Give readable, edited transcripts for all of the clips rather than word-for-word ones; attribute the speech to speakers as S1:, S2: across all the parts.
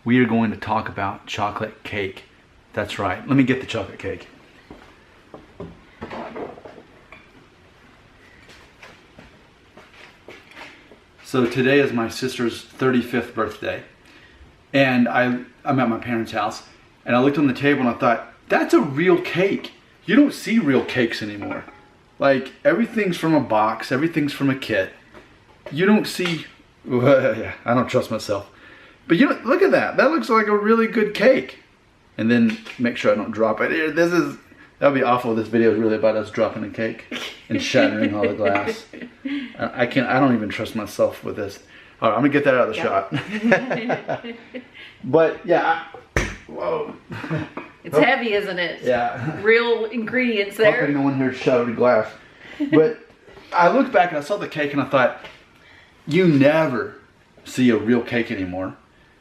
S1: we are going to talk about chocolate cake. That's right. Let me get the chocolate cake. So today is my sister's 35th birthday. And I'm at my parents' house. And I looked on the table and I thought, that's a real cake. You don't see real cakes anymore. Like, everything's from a box. Everything's from a kit. You don't see... I don't trust myself. But you know, look at that. That looks like a really good cake. And then make sure I don't drop it. Here, that would be awful. This video is really about us dropping a cake and shattering all the glass. I don't even trust myself with this. All right, I'm gonna get that out of the shot. But yeah, whoa.
S2: It's heavy, isn't it?
S1: Yeah.
S2: Real ingredients there.
S1: Hopefully no one here shattered glass. But I looked back and I saw the cake and I thought, you never see a real cake anymore.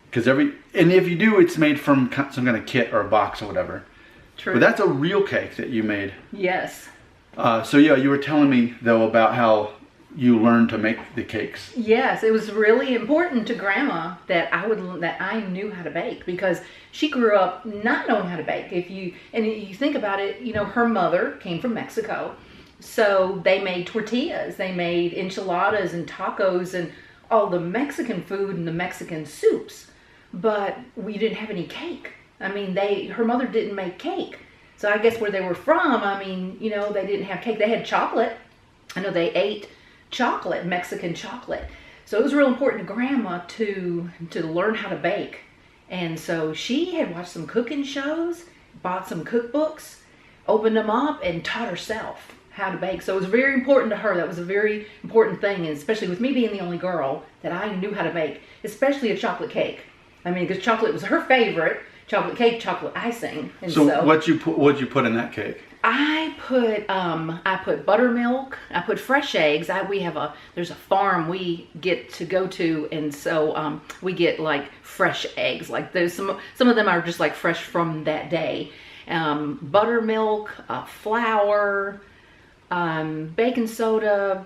S1: Because and if you do, it's made from some kind of kit or a box or whatever.
S2: True.
S1: But that's a real cake that you made.
S2: Yes.
S1: So yeah, you were telling me though about how you learned to make the cakes.
S2: Yes, it was really important to Grandma that I knew how to bake, because she grew up not knowing how to bake. If you think about it, you know, her mother came from Mexico, so they made tortillas, they made enchiladas and tacos and all the Mexican food and the Mexican soups, but we didn't have any cake. I mean, her mother didn't make cake. So I guess where they were from, I mean, you know, they didn't have cake. They had chocolate. I know they ate chocolate, Mexican chocolate. So it was real important to Grandma to learn how to bake. And so she had watched some cooking shows, bought some cookbooks, opened them up, and taught herself how to bake. So it was very important to her. That was a very important thing, and especially with me being the only girl, that I knew how to bake, especially a chocolate cake. I mean, because chocolate was her favorite. Chocolate cake, chocolate icing. And
S1: so what'd you put in that cake?
S2: I put buttermilk. I put fresh eggs. There's a farm we get to go to, and so we get like fresh eggs. Like those, some of them are just like fresh from that day. Buttermilk, flour, baking soda,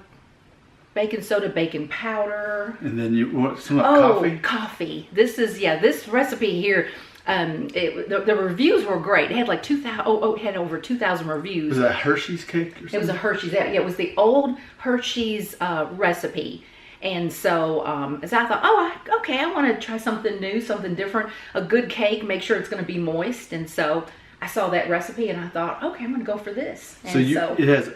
S2: baking powder.
S1: And then you want some coffee?
S2: Coffee. This recipe here. The reviews were great. It had like 2,000. It had over 2,000 reviews.
S1: Was that Hershey's cake or something?
S2: It was a Hershey's. Yeah, it was the old Hershey's recipe. And so, as I thought, okay, I want to try something new, something different, a good cake. Make sure it's going to be moist. And so I saw that recipe and I thought, okay, I'm going to go for this. And
S1: it has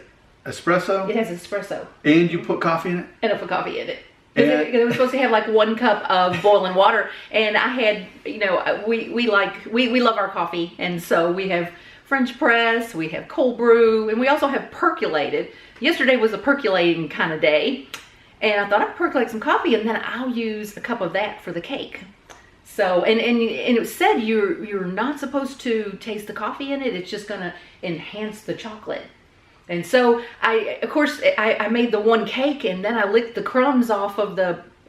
S1: espresso.
S2: It has espresso.
S1: And you put coffee in it.
S2: And I put coffee in it. It was supposed to have like 1 cup of boiling water, and I had, you know, we love our coffee, and so we have French press, we have cold brew, and we also have percolated. Yesterday was a percolating kind of day, and I thought I'd percolate some coffee, and then I'll use a cup of that for the cake. So, and it said you're not supposed to taste the coffee in it. It's just gonna enhance the chocolate. And so I made the one cake, and then I licked the crumbs off of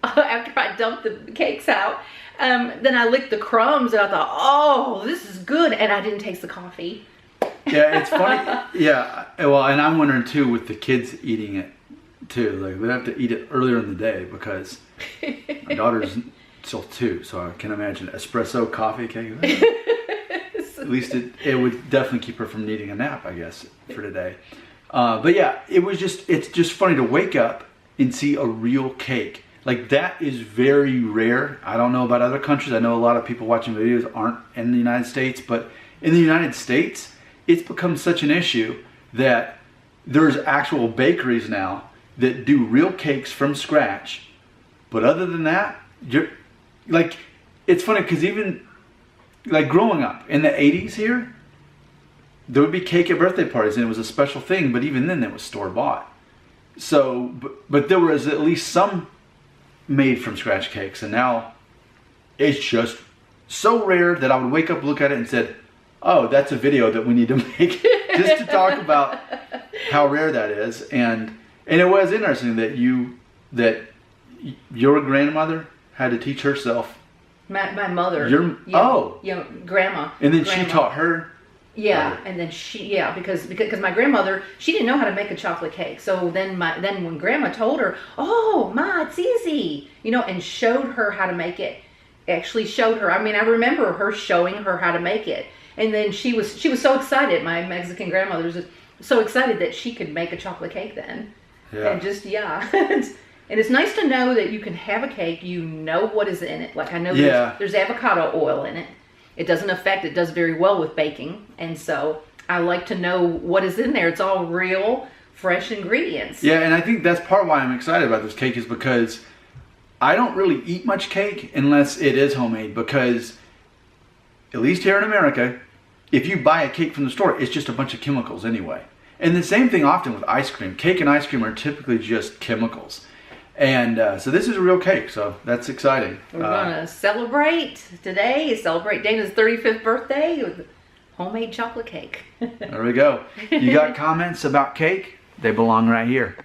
S2: after I dumped the cakes out. Then I licked the crumbs and I thought, oh, this is good. And I didn't taste the coffee.
S1: Yeah, it's funny. Yeah. Well, and I'm wondering too, with the kids eating it too, like we have to eat it earlier in the day because my daughter's still 2. So I can imagine espresso coffee cake. At least it would definitely keep her from needing a nap, I guess, for today. But yeah, it's just funny to wake up and see a real cake. Like, that is very rare. I don't know about other countries. I know a lot of people watching videos aren't in the United States, but in the United States, it's become such an issue that there's actual bakeries now that do real cakes from scratch. But other than that, it's funny because even like growing up in the 80s here, there would be cake at birthday parties and it was a special thing, but even then it was store-bought. So, but there was at least some made from scratch cakes, and now it's just so rare that I would wake up, look at it and said, oh, that's a video that we need to make just to talk about how rare that is. And it was interesting that your grandmother had to teach herself.
S2: My mother. Grandma.
S1: And then she taught her.
S2: Yeah, and then because my grandmother, she didn't know how to make a chocolate cake. So then when Grandma told her, "Oh, Ma, it's easy," and showed her how to make it, actually showed her. I mean, I remember her showing her how to make it. And then she was so excited. My Mexican grandmother was just so excited that she could make a chocolate cake then.
S1: Yeah.
S2: And just, yeah. And it's nice to know that you can have a cake, you know what is in it. Like I know there's avocado oil in it. It doesn't affect, it does very well with baking. And so I like to know what is in there. It's all real, fresh ingredients.
S1: Yeah, and I think that's part of why I'm excited about this cake is because I don't really eat much cake unless it is homemade, because at least here in America, if you buy a cake from the store, it's just a bunch of chemicals anyway. And the same thing often with ice cream. Cake and ice cream are typically just chemicals. And so this is a real cake, so that's exciting.
S2: We're going to celebrate today, celebrate Dana's 35th birthday with homemade chocolate cake.
S1: There we go. You got comments about cake? They belong right here.